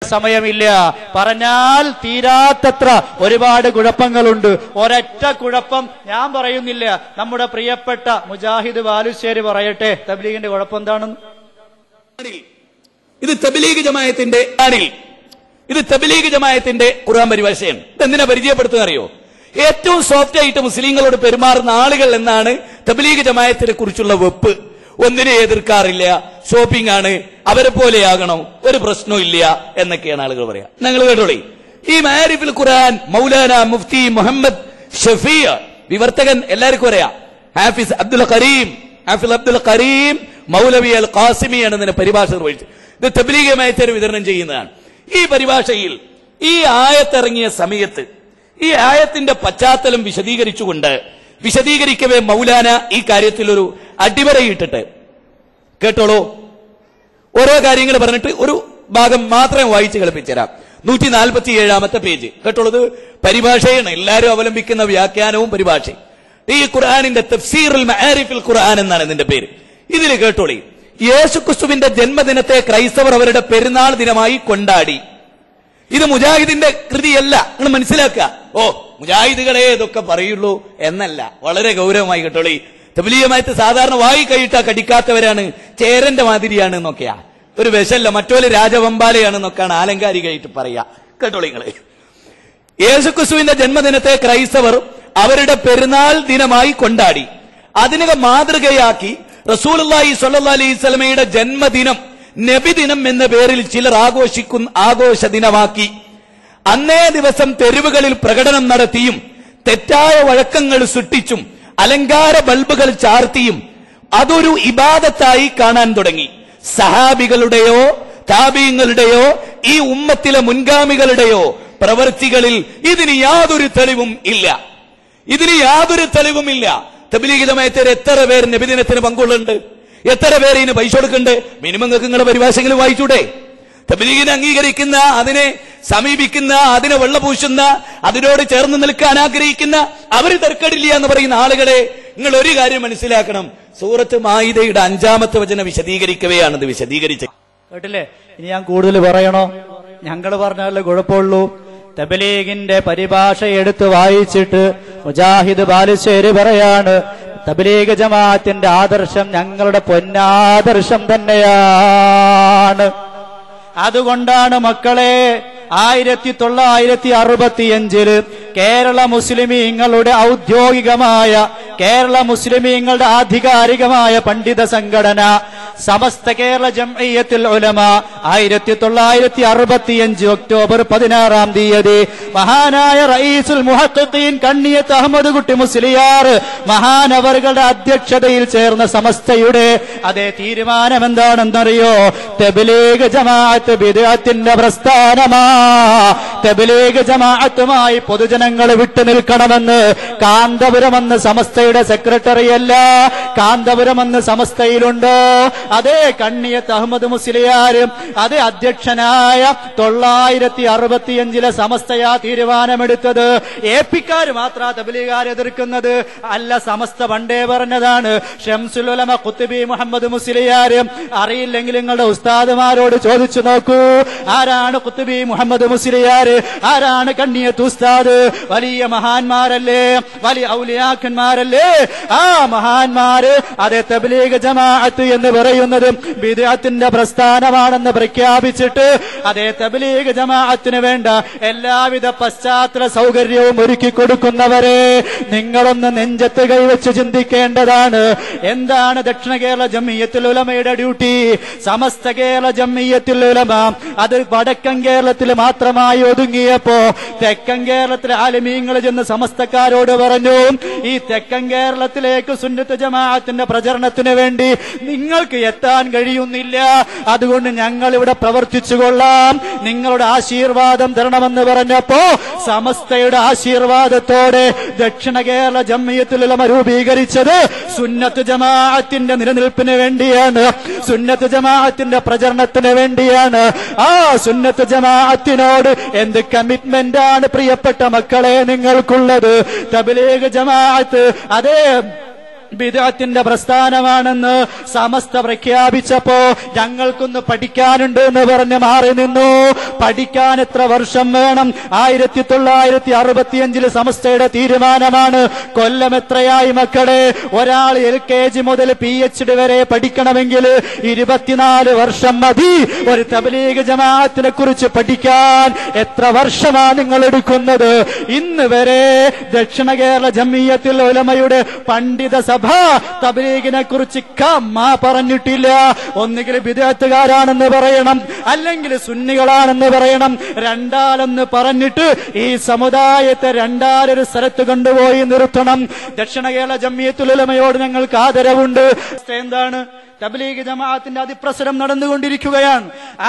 സമയമില്ല. പറഞ്ഞാൽ തീരാത്തത്ര ഒരുപാട് കുഴപ്പങ്ങളുണ്ട്. ഒരൊറ്റ കുഴപ്പം ഞാൻ പറയുന്നില്ല, നമ്മുടെ പ്രിയപ്പെട്ട മുജാഹിദ് ബാലുശ്ശേരി പറയട്ടെ തബ്ലീഗിന്റെ കുഴപ്പം എന്താണെന്ന്. ഇത് തബ്ലീഗ് ജമാഅത്തിന്റെ ഖുർആൻ പരിഭാഷയാണ്. ഇതെന്തിനാ പരിചയപ്പെടുത്തുക അറിയോ? ഏറ്റവും സോഫ്റ്റ് ആയിട്ട് മുസ്ലിങ്ങളോട് പെരുമാറുന്ന ആളുകൾ എന്നാണ് തബ്ലീഗ് ജമാഅത്തിനെ കുറിച്ചുള്ള വെപ്പ്. ഒന്നിനെ എതിർക്കാറില്ല, ഷോപ്പിംഗ് ആണ്, അവരെ പോലെയാകണം, ഒരു പ്രശ്നവും ഇല്ല എന്നൊക്കെയാണ് ആളുകൾ പറയാ. നിങ്ങൾ കേട്ടോളി, ഈ മാരിഫുൽ ഖുർആൻ മൗലാന മുഫ്തി മുഹമ്മദ് ഷഫീ വിവർത്തകൻ എല്ലാവർക്കും അറിയാം. ഹാഫിസ് അബ്ദുൽ കരീം മൗലവി അൽ ഖാസിമിയാണ് ഇതിന്റെ പരിഭാഷ നിർവഹിച്ചത്. ഇത് തബ്ലീഗ് ജമാഅത്തിന് വിതരണം ചെയ്യുന്നതാണ്. ഈ പരിഭാഷയിൽ ഈ ആയത്തിറങ്ങിയ സമയത്ത് ഈ ആയത്തിന്റെ പശ്ചാത്തലം വിശദീകരിക്കവേ മൗലാന ഈ കാര്യത്തിൽ ഒരു അടിവരയിട്ടിട്ട് കേട്ടോളൂ. ഓരോ കാര്യങ്ങൾ പറഞ്ഞിട്ട് ഒരു ഭാഗം മാത്രം വായിച്ച് കളിപ്പിച്ചുതരാം. 147-ാമത്തെ പേജ് കേട്ടോളൂ. ഇത് പരിഭാഷയാണ്, എല്ലാവരും അവലംബിക്കുന്ന വ്യാഖ്യാനവും പരിഭാഷയും. ഈ ഖുർആനിന്റെ തഫ്സീറുൽ മആരിഫുൽ ഖുർആൻ എന്നാണ് ഇതിന്റെ പേര്. ഇതിൽ കേട്ടോളി, യേശുക്രിസ്തുവിന്റെ ജന്മദിനത്തെ ക്രൈസ്തവർ അവരുടെ പെരുന്നാൾ ദിനമായി കൊണ്ടാടി. ഇത് മുജാഹിദിന്റെ കൃതിയല്ല, നിങ്ങൾ മനസ്സിലാക്കുക. മുജാഹിദുകളെ ഇതൊക്കെ പറയുള്ളൂ എന്നല്ല, വളരെ ഗൗരവമായി കേട്ടോളി. തബ്ലീഗ് ജമാഅത്ത് സാധാരണ വായി കൈയിട്ടാ കടിക്കാത്തവരാണ്, ചേരന്റെ മാതിരിയാണ് എന്നൊക്കെയാ, ഒരു വിശല്ല, മറ്റോല് രാജവമ്പാലയാണെന്നൊക്കെയാണ് ആലങ്കാരികമായിട്ട് പറയാ. കേട്ടോളി നിങ്ങള്, യേശുക്രിസ്തുവിന്റെ ജന്മദിനത്തെ ക്രൈസ്തവർ അവരുടെ പെരുന്നാൾ ദിനമായി കൊണ്ടാടി. അതിനെ മാതൃകയാക്കി റസൂലുള്ളാഹി സ്വല്ലല്ലാഹു അലൈഹി വസല്ലമയുടെ ജന്മദിനം നബിദിനം എന്ന പേരിൽ ചിലർ ആഘോഷ ദിനമാക്കി. അന്നേ ദിവസം തെരുവുകളിൽ പ്രകടനം നടത്തിയും തെറ്റായ വഴക്കങ്ങൾ സൃഷ്ടിച്ചും അലങ്കാര ബൾബുകൾ ചാർത്തിയും അതൊരു ഇബാദത്തായി കാണാൻ തുടങ്ങി. സഹാബികളുടെയോ താബീങ്ങളുടെയോ ഈ ഉമ്മത്തിലെ മുൻഗാമികളുടെയോ പ്രവൃത്തികളിൽ ഇതിന് യാതൊരു തെളിവും ഇല്ല. തബ്ലീഗ് ജമാഅത്തിൽ എത്ര പേർ നബിദിനത്തിന് പങ്കുള്ളുണ്ട്? എത്ര പേര് ഇതിന് പൈസ കൊടുക്കുന്നുണ്ട്? മിനിമം നിങ്ങളുടെ പരിഭാഷകൾ വായിച്ചൂടെ? തബ്ലീഗിനെ അംഗീകരിക്കുന്ന, അതിനെ സമീപിക്കുന്ന, അതിനെ വെള്ളപൂശുന്ന, അതിനോട് ചേർന്ന് നിൽക്കാൻ ആഗ്രഹിക്കുന്ന, അവർ തർക്കടില്ല എന്ന് പറയുന്ന ആളുകളെ നിങ്ങൾ ഒരു കാര്യം മനസ്സിലാക്കണം. സൂറത്ത് മാഇദയുടെ 5-ാമത്തെ വചനം വിശദീകരിക്കവെയാണ് ഇത് വിശദീകരിച്ചത്. കേട്ടില്ലേ? ഇനി ഞാൻ കൂടുതൽ പറയണോ? ഞങ്ങൾ പറഞ്ഞാലേ കുഴപ്പമുള്ളൂ. തബ്ലീഗിന്റെ പരിഭാഷ എടുത്ത് വായിച്ചിട്ട് മുജാഹിദ് ബാലുശ്ശേരി പറയാണ്, തബ്ലീഗ് ജമാഅത്തിന്റെ ആദർശം ഞങ്ങളുടെ പൊന്നാദർശം തന്നെയാണ്. അതുകൊണ്ടാണ് മക്കളെ 1965 കേരള മുസ്ലിമീങ്ങളുടെ ഔദ്യോഗികമായ, കേരള മുസ്ലിമീങ്ങളുടെ ആധികാരികമായ പണ്ഡിത സംഘടന സമസ്ത കേരള ജംഇയ്യത്തുൽ ഉലമ 1965 ഒക്ടോബർ 16-ാം തീയതി മഹാനായ റഈസുൽ മുഹഖഖീൻ കണ്ണിയത്ത് അഹമ്മദ് കുട്ടി മുസ്ലിയാർ മഹാനവറുകളുടെ അധ്യക്ഷതയിൽ ചേർന്ന സമസ്തയുടെ അതേ തീരുമാനം എന്താണെന്നറിയോ? തബ്ലീഗ് ജമാഅത്ത് ബിദ്അത്തിന്റെ പ്രസ്ഥാനമാ. തബ്ലീഗ് ജമാഅത്തുമായി പൊതുജനങ്ങൾ വിട്ടുനിൽക്കണമെന്ന് കാന്തപുരം എന്ന സമസ്തയുടെ സെക്രട്ടറിയല്ല, കാന്തപുരം എന്ന സമസ്തയിലുണ്ടോ? അതേ കണ്ണിയത്ത് അഹമ്മദ് മുസ്ലിയാരും അതേ അധ്യക്ഷനായ 965 സമസ്തയാ തീരുമാനമെടുത്തത്. എപിക്കാര് മാത്ര തബ്ലീഗുകാർ എതിർക്കുന്നത് അല്ല, സമസ്ത പണ്ടേ പറഞ്ഞതാണ്. ഷംസുൽ ഉലമ ഖുത്ബി മുഹമ്മദ് മുസ്ലിയാരും അറിയില്ലെങ്കിൽ നിങ്ങളുടെ ഉസ്താദുമാരോട് ചോദിച്ചു നോക്കൂ, ആരാണ് ഖുത്ബി മുഹമ്മദ് മുസ്ലിയാർ, ആരാണ് കണ്ണിയത്ത് ഉസ്താദ്? വലിയ മഹാന്മാരല്ലേ, വലിയ ഔലിയാക്കന്മാരല്ലേ? ആ മഹാന്മാര് അതേ തബ്ലീഗ് ജമാഅത്ത് എന്ന് പറയുന്നത് ബിദ്അത്തിന്റെ പ്രസ്ഥാനമാണെന്ന് പ്രഖ്യാപിച്ചിട്ട് അതേ തബ്ലീഗ് ജമാഅത്തിന് വേണ്ട എല്ലാവിധ പശ്ചാത്തല സൗകര്യവും ഒരുക്കി കൊടുക്കുന്നവരെ നിങ്ങളൊന്ന് നെഞ്ചത്ത് കൈവച്ച് ചിന്തിക്കേണ്ടതാണ്. എന്താണ് ദക്ഷിണ കേരള ജംഇയ്യത്തുൽ ഉലമയുടെ ഡ്യൂട്ടി? സമസ്ത കേരള ജംഇയ്യത്തുൽ ഉലമ അത് വടക്കൻ കേരളത്തിൽ മാത്രമായി ഒതുങ്ങിയപ്പോ തെക്കൻ കേരളത്തിലെ ആലിമീങ്ങൾ ചെന്ന് സമസ്തക്കാരോട് പറഞ്ഞു, ഈ തെക്കൻ കേരളത്തിലേക്ക് സുന്നത്ത് ജമാഅത്തിന്റെ പ്രചരണത്തിന് വേണ്ടി നിങ്ങൾക്ക് എത്താൻ കഴിയുന്നില്ല, അതുകൊണ്ട് ഞങ്ങൾ ഇവിടെ പ്രവർത്തിച്ചു കൊള്ളാം, നിങ്ങളുടെ ആശീർവാദം തരണമെന്ന് പറഞ്ഞപ്പോ സമസ്തയുടെ ആശീർവാദത്തോടെ ദക്ഷിണ കേരള ജംഇയ്യത്തുൽ ഉലമ രൂപീകരിച്ചത് സുന്നത്ത് ജമാഅത്തിന്റെ നിലനിൽപ്പിന് വേണ്ടിയാണ്, സുന്നത്ത് ജമാഅത്തിന്റെ പ്രചരണത്തിന് വേണ്ടിയാണ്. ആ സുന്നത്ത് ജമാഅത്തിനോട് എന്ത് കമ്മിറ്റ്മെന്റ് ആണ് പ്രിയപ്പെട്ട മക്കളെ നിങ്ങൾക്കുള്ളത്? തബ്ലീഗ് ജമാഅത്ത് അതേ ബിദ്അത്തിന്റെ പ്രസ്ഥാനമാണെന്ന് സമസ്ത പ്രഖ്യാപിച്ചപ്പോ ഞങ്ങൾക്കൊന്ന് പഠിക്കാനുണ്ട് എന്ന് പറഞ്ഞ് മാറി നിന്നു. പഠിക്കാൻ എത്ര വർഷം വേണം? 1965 സമസ്തയുടെ തീരുമാനമാണ്. കൊല്ലം എത്രയായി മക്കളെ? ഒരാൾ LKG മുതൽ PhD വരെ പഠിക്കണമെങ്കിൽ 24 വർഷം മതി. ഒരു തബ്ലീഗ് ജമാഅത്തിനെ കുറിച്ച് പഠിക്കാൻ എത്ര വർഷമാണ് നിങ്ങൾ എടുക്കുന്നത്? ഇന്ന് വരെ ദക്ഷിണ കേരള ജംഇയ്യത്തുൽ ഉലമയുടെ പണ്ഡിത സഭ തബ്ലീഗിനെ കുറിച്ച് പറഞ്ഞിട്ടില്ല. ഒന്നുകിൽ ബിദ്അത്തുകാരാണെന്ന് പറയണം, അല്ലെങ്കിൽ സുന്നികളാണെന്ന് പറയണം. രണ്ടാലെന്ന് പറഞ്ഞിട്ട് ഈ സമുദായത്തെ രണ്ടാലൊരു സ്ഥലത്ത് കൊണ്ടുപോയി നിർത്തണം. ദക്ഷിണ കേരള ജംഇയ്യത്തുൽ ഉലമയോട് ഞങ്ങൾക്ക് ആദരവുണ്ട്. എന്താണ്? തബ്ലീഗ് ജമാഅത്തിന്റെ അതിപ്രസരം നടന്നുകൊണ്ടിരിക്കുകയാണ്.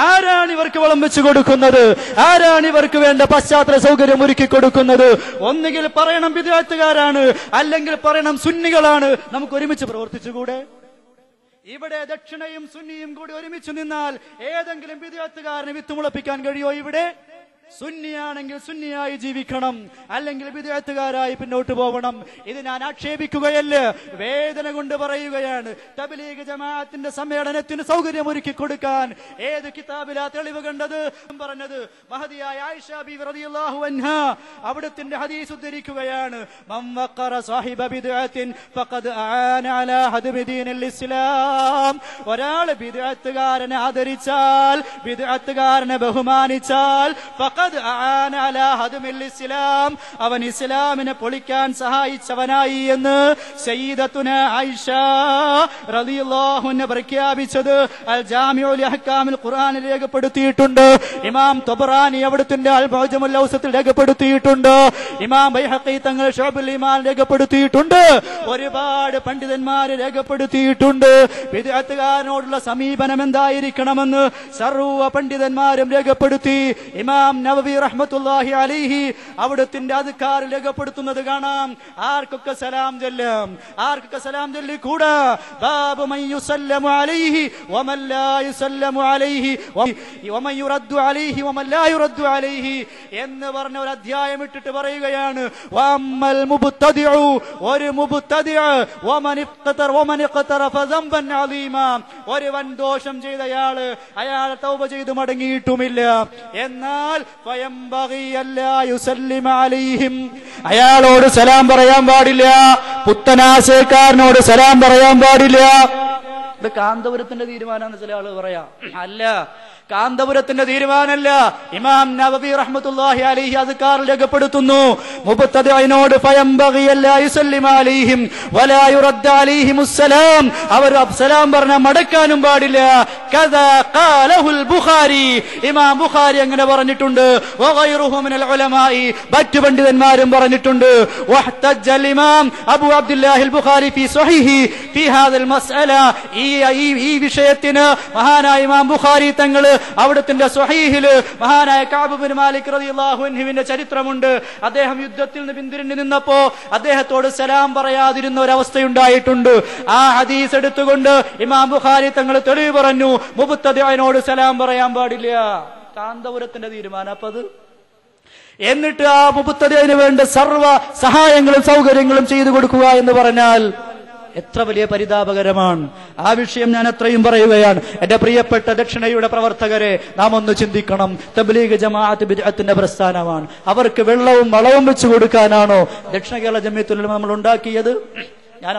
ആരാണ് ഇവർക്ക് വളം വെച്ചു കൊടുക്കുന്നത്? ആരാണ് ഇവർക്ക് വേണ്ട പശ്ചാത്തല സൗകര്യം ഒരുക്കി കൊടുക്കുന്നത്? ഒന്നുകിൽ പറയണം ബിദ്അത്തുകാരാണ്, അല്ലെങ്കിൽ പറയണം സുന്നികളാണ്. നമുക്ക് ഒരുമിച്ച് പ്രവർത്തിച്ചുകൂടെ? ഇവിടെ ദക്ഷിണയും സുന്നിയും കൂടി ഒരുമിച്ച് നിന്നാൽ ഏതെങ്കിലും ബിദ്അത്തുകാരനെ വിത്തുമുളപ്പിക്കാൻ കഴിയോ? ഇവിടെ സുന്നിയാണെങ്കിൽ സുന്നിയായി ജീവിക്കണം, അല്ലെങ്കിൽ ബിദ്അത്തുകാരായി പിന്നോട്ട് പോകണം. ഇത് ഞാൻ ആക്ഷേപിക്കുകയല്ല, വേദന കൊണ്ട് പറയുകയാണ്. തബ്ലീഗ് ജമാഅത്തിന്റെ സമ്മേളനത്തിന് സൗകര്യം ഒരുക്കി കൊടുക്കാൻ ഏത് കിതാബിലാ തെളിവ് കണ്ടത്? പറഞ്ഞത് മഹദിയായ ആയിഷ ബീവി റളിയല്ലാഹു അൻഹാ അവിടത്തിന്റെ ഹദീസ് ഉദ്ധരിക്കുകയാണ്. മൻ വഖറ സാഹിബ ബിദ്അത്തിൻ ഫഖദ് ആന അലാ ഹദ്മി ദീനിൽ ഇസ്ലാം. ഒരാൾ ബിദ്അത്തുകാരനെ ആദരിച്ചാൽ, ബിദ്അത്തുകാരനെ ബഹുമാനിച്ചാൽ അവൻ ഇസ്ലാമിനെ പൊളിക്കാൻ സഹായിച്ചവനായി എന്ന് സയ്യിദത്തുന ആയിഷ റളിയല്ലാഹു അൻഹ പ്രഖ്യാപിച്ചത് അൽ ജാമിഉൽ അഹ്കാമിൽ ഖുർആനിൽ രേഖപ്പെടുത്തിയിട്ടുണ്ട്. ഇമാം തബറാനി അവിടുത്തെ അൽ മുഅ്ജമുൽ ഔസത്തിൽ രേഖപ്പെടുത്തിയിട്ടുണ്ട്. ഇമാം ബൈഹഖി തങ്ങൾ ശുഅബുൽ ഈമാൻ രേഖപ്പെടുത്തിയിട്ടുണ്ട്. ഒരുപാട് പണ്ഡിതന്മാര് രേഖപ്പെടുത്തിയിട്ടുണ്ട്. ബിദ്അത്തുകാരനോടുള്ള സമീപനം എന്തായിരിക്കണമെന്ന് സർവ്വ പണ്ഡിതന്മാരും രേഖപ്പെടുത്തി. ഇമാം നവവി റഹ്മത്തുള്ളാഹി അലൈഹി അവിടുത്തെ അദ്കാർ രേഖപ്പെടുത്തുന്നത് കാണാം. ആർക്കൊക്കെ സലാം ചൊല്ലാം, ആർക്കൊക്കെ സലാം ചൊല്ലിക്കൂടാ? ബാബു മൻ യുസല്ലമു അലൈഹി വമൻ ലാ യുസല്ലമു അലൈഹി വമൻ യുറദ്ദു അലൈഹി വമൻ ലാ യുറദ്ദു അലൈഹി എന്ന് പറഞ്ഞ ഒരു അധ്യായം ഇട്ടിട്ട് പറയുകയാണ്. വഅമ്മൽ മുബ്തദിഉ, ഒരു മുബ്തദിഅ വമൻ ഇഖ്തറഫ ദംബൻ അലീമാ, ഒരു വൻ ദോഷം ചെയ്തയാള് അയാൾ തൗബ ചെയ്തു മടങ്ങിയിട്ടുമില്ല. എന്നാൽ അയാളോട് സലാം പറയാൻ പാടില്ല, പുത്തനാശയക്കാരനോട് സലാം പറയാൻ പാടില്ല. ഇത് കാന്തപുരത്തിന്റെ തീരുമാനമാണ് ചില ആള് പറയാ. അല്ല, കാന്തപുരത്തിന്റെ തീരുമാനമല്ല. ഇമാം നവവി റഹ്മത്തുള്ളാഹി അലൈഹി അദ്കാറിൽ രേഖപ്പെടുത്തുന്നു, മുബ്തദിഇനോട് ഫയംബഗി അല്ലാ യുസല്ലിമ അലൈഹിം വലാ യുറദ്ദ അലൈഹിമുസ് സലാം, അവർ സലാം പറഞ്ഞാൽ മടക്കാനും പാടില്ല. കദാ ഖാലഹുൽ ബുഖാരി, ഇമാം ബുഖാരി അങ്ങനെ പറഞ്ഞിട്ടുണ്ട്. വഗൈറുഹു മിനൽ ഉലമാഇ, മറ്റു പണ്ഡിതന്മാരും പറഞ്ഞിട്ടുണ്ട്. വഹ്തജ്ജൽ ഇമാം അബൂ അബ്ദുല്ലാഹിൽ ബുഖാരി ഫീ സ്വഹീഹി ഫീ ഹാദൽ മസ്അല, ഈ വിഷയത്തിന് മഹാനായ ഇമാം ബുഖാരി തങ്ങൾ അവിടുത്തെ സ്വഹീഹില് മഹാനായ കഅബ് ബിൻ മാലിക് റളിയല്ലാഹു അൻഹുവിന്റെ ചരിത്രമുണ്ട്. അദ്ദേഹം യുദ്ധത്തിൽ നിന്ന് പിന്തിരിഞ്ഞു നിന്നപ്പോ അദ്ദേഹത്തോട് സലാം പറയാതിരുന്ന ഒരവസ്ഥയുണ്ടായിട്ടുണ്ട്. ആ ഹദീസ് എടുത്തുകൊണ്ട് ഇമാം ബുഖാരി തങ്ങൾ തെളിവ് പറഞ്ഞു, മുബ്തദിഇനോട് സലാം പറയാൻ പാടില്ല. കാന്തപുരത്തിന്റെ തീരുമാനം അപ്പത്. എന്നിട്ട് ആ മുബ്തദിഇന് വേണ്ട സർവ്വ സഹായങ്ങളും സൗകര്യങ്ങളും ചെയ്തു കൊടുക്കുക എന്ന് പറഞ്ഞാൽ എത്ര വലിയ പരിതാപകരമാണ്. ആ വിഷയം ഞാൻ അത്രയും പറയുകയാണ്. എന്റെ പ്രിയപ്പെട്ട ദക്ഷിണയുടെ പ്രവർത്തകരെ, നാം ഒന്ന് ചിന്തിക്കണം. തബ്ലീഗ് ജമാഅത്ത് ബിദ്അത്തിന്റെ പ്രസ്ഥാനമാണ്. അവർക്ക് വെള്ളവും വളവും വെച്ചു കൊടുക്കാനാണോ ദക്ഷിണ കേരള ജംഇയ്യത്തുൽ ഉലമ നമ്മൾ ഉണ്ടാക്കിയത്? ഞാൻ